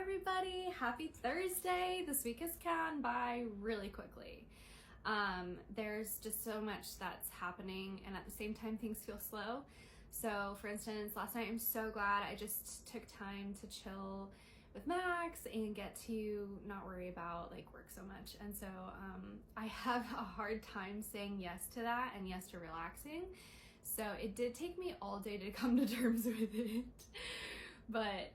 everybody. Happy Thursday. This week has gone by really quickly. There's just so much that's happening, and at the same time things feel slow. So for instance, last night I'm so glad I just took time to chill with Max and get to not worry about work so much. And so I have a hard time saying yes to that and yes to relaxing. So it did take me all day to come to terms with it. But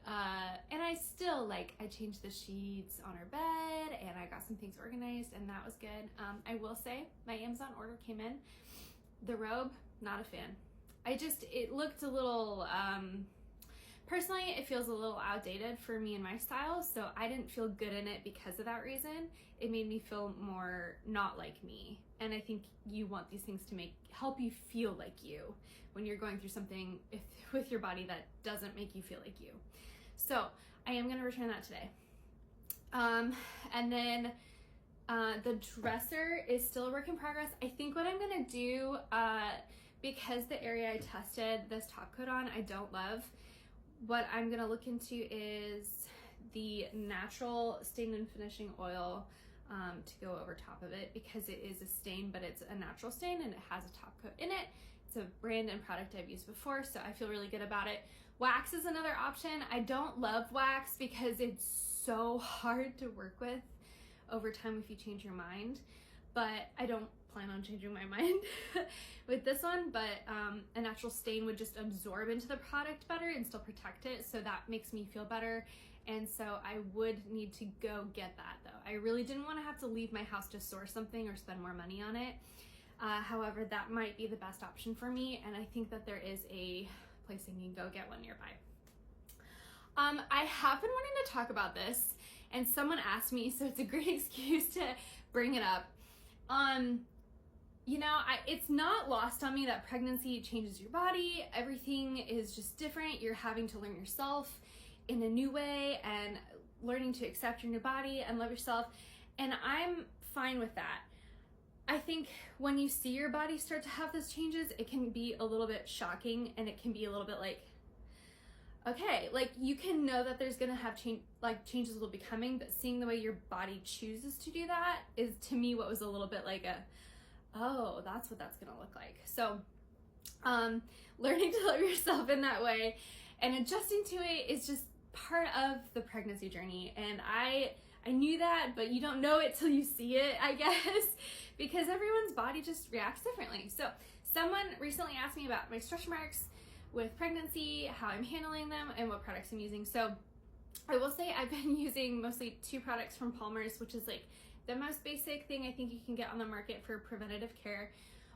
and I still I changed the sheets on our bed and I got some things organized, and that was good. I will say my Amazon order came in. The robe, not a fan. It looked a little personally, it feels a little outdated for me and my style, so I didn't feel good in it because of that reason. It made me feel more not like me, and I think you want these things to help you feel like you when you're going through something with your body that doesn't make you feel like you. So I am going to return that today. And then the dresser is still a work in progress. I think what I'm going to do, because the area I tested this top coat on I don't love, what I'm gonna look into is the natural stain and finishing oil to go over top of it, because it is a stain, but it's a natural stain and it has a top coat in it. It's a brand and product I've used before, so I feel really good about it. Wax is another option. I don't love wax because it's so hard to work with over time if you change your mind, but I don't plan on changing my mind with this one. But a natural stain would just absorb into the product better and still protect it, so that makes me feel better. And so I would need to go get that though. I really didn't want to have to leave my house to source something or spend more money on it. However, that might be the best option for me, and I think that there is a place I can go get one nearby. I have been wanting to talk about this, and someone asked me, so it's a great excuse to bring it up. It's not lost on me that pregnancy changes your body. Everything is just different. You're having to learn yourself in a new way and learning to accept your new body and love yourself. And I'm fine with that. I think when you see your body start to have those changes, it can be a little bit shocking, and it can be a little bit okay, you can know that there's gonna have changes will be coming, but seeing the way your body chooses to do that is, to me, what was a little bit oh, that's what that's gonna look like. So learning to love yourself in that way and adjusting to it is just part of the pregnancy journey. And I knew that, but you don't know it till you see it, I guess, because everyone's body just reacts differently. So someone recently asked me about my stretch marks with pregnancy, how I'm handling them, and what products I'm using. So I will say I've been using mostly 2 products from Palmer's, which is the most basic thing I think you can get on the market for preventative care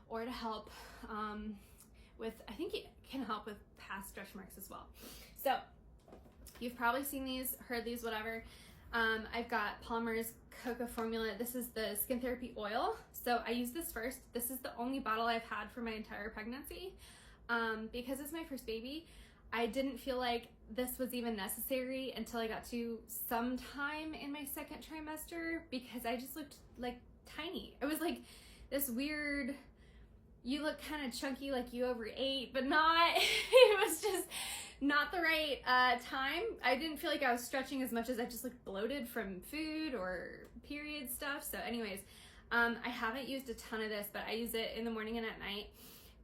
or to help I think it can help with past stretch marks as well. So you've probably seen these, heard these, whatever. I've got Palmer's Cocoa Formula. This is the Skin Therapy Oil. So I use this first. This is the only bottle I've had for my entire pregnancy. Because it's my first baby, I didn't feel like this was even necessary until I got to sometime in my second trimester, because I just looked tiny. It was this weird, you look kind of chunky, you overate, but not. It was just not the right time. I didn't feel like I was stretching as much as I just looked bloated from food or period stuff. So anyways, I haven't used a ton of this, but I use it in the morning and at night.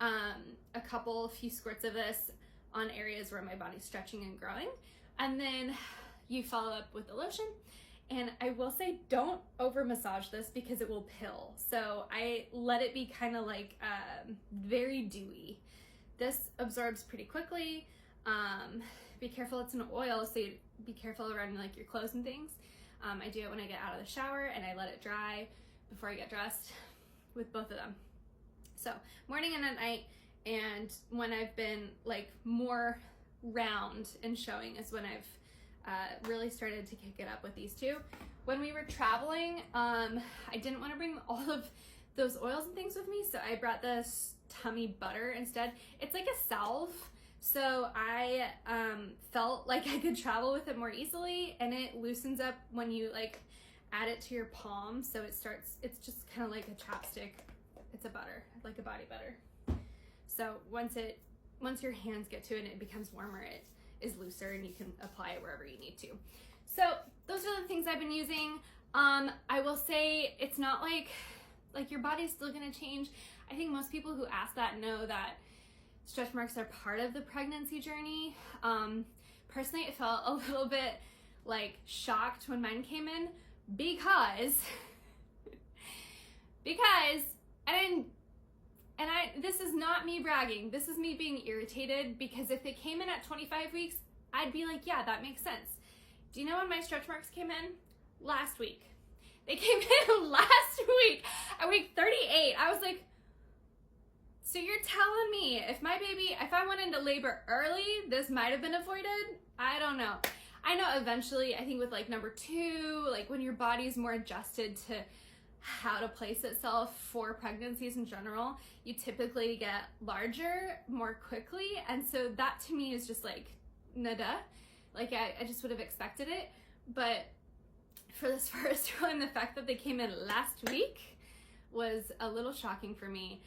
A few squirts of this on areas where my body's stretching and growing, and then you follow up with the lotion. And I will say, don't over massage this because it will pill. So I let it be kind of very dewy. This absorbs pretty quickly. Be careful, it's an oil, so be careful around your clothes and things. I do it when I get out of the shower, and I let it dry before I get dressed with both of them. So morning and at night, and when I've been more round and showing is when I've really started to kick it up with these 2. When we were traveling, I didn't want to bring all of those oils and things with me, so I brought this tummy butter instead. It's like a salve, so I felt like I could travel with it more easily, and it loosens up when you add it to your palm, so it's just kind of like a chapstick. It's a butter, like a body butter. So once your hands get to it and it becomes warmer, it is looser and you can apply it wherever you need to. So those are the things I've been using. I will say it's not like your body's still gonna change. I think most people who ask that know that stretch marks are part of the pregnancy journey. Personally, it felt a little bit like shocked when mine came in because this is not me bragging. This is me being irritated, because if they came in at 25 weeks, I'd be like, yeah, that makes sense. Do you know when my stretch marks came in? Last week. They came in last week at week 38. I was like, so you're telling me if I went into labor early, this might have been avoided? I don't know. I know eventually, I think with like number 2, like when your body's more adjusted to how to place itself for pregnancies in general, you typically get larger more quickly. And so that to me is just like, nada. Like I just would have expected it. But for this first one, the fact that they came in last week was a little shocking for me.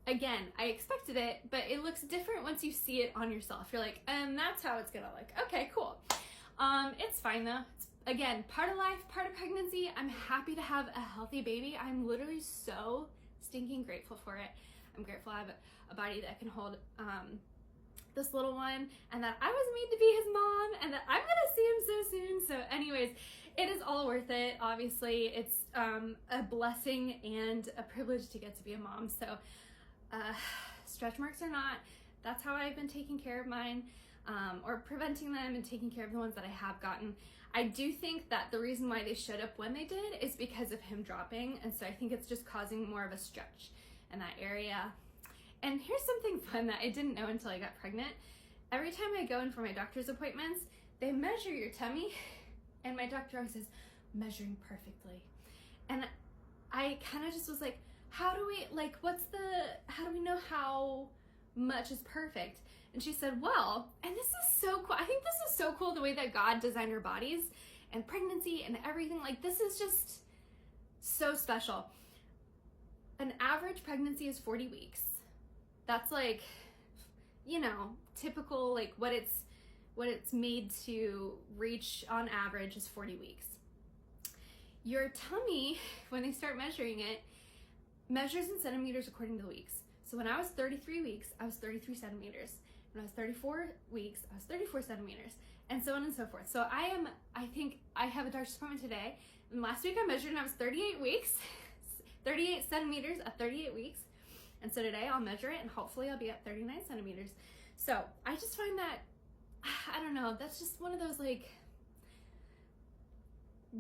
Again, I expected it, but it looks different once you see it on yourself. You're like, that's how it's gonna look. Okay, cool. It's fine though. It's, again, part of life, part of pregnancy. I'm happy to have a healthy baby. I'm literally so stinking grateful for it. I'm grateful I have a body that can hold this little one, and that I was made to be his mom, and that I'm gonna see him so soon. So anyways, it is all worth it. Obviously, it's a blessing and a privilege to get to be a mom. So stretch marks or not, that's how I've been taking care of mine, or preventing them and taking care of the ones that I have gotten. I do think that the reason why they showed up when they did is because of him dropping, and so I think it's just causing more of a stretch in that area. And here's something fun that I didn't know until I got pregnant. Every time I go in for my doctor's appointments, they measure your tummy, and my doctor always says, measuring perfectly. And I kind of just was like, how do we know how much is perfect? And she said, well, and this is so cool. I think this is so cool, the way that God designed our bodies and pregnancy and everything. Like, this is just so special. An average pregnancy is 40 weeks. That's like, you know, typical, like what it's made to reach on average is 40 weeks. Your tummy, when they start measuring it, measures in centimeters according to the weeks. So when I was 33 weeks, I was 33 centimeters. When I was 34 weeks, I was 34 centimeters, and so on and so forth. So I think I have a doctor's appointment today, and last week I measured and I was 38 weeks, 38 centimeters at 38 weeks. And so today I'll measure it, and hopefully I'll be at 39 centimeters. So I just find that, I don't know, that's just one of those like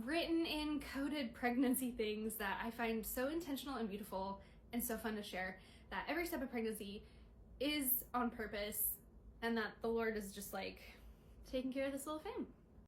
written in coded pregnancy things that I find so intentional and beautiful and so fun to share, that every step of pregnancy is on purpose, and that the Lord is just like taking care of this little fam.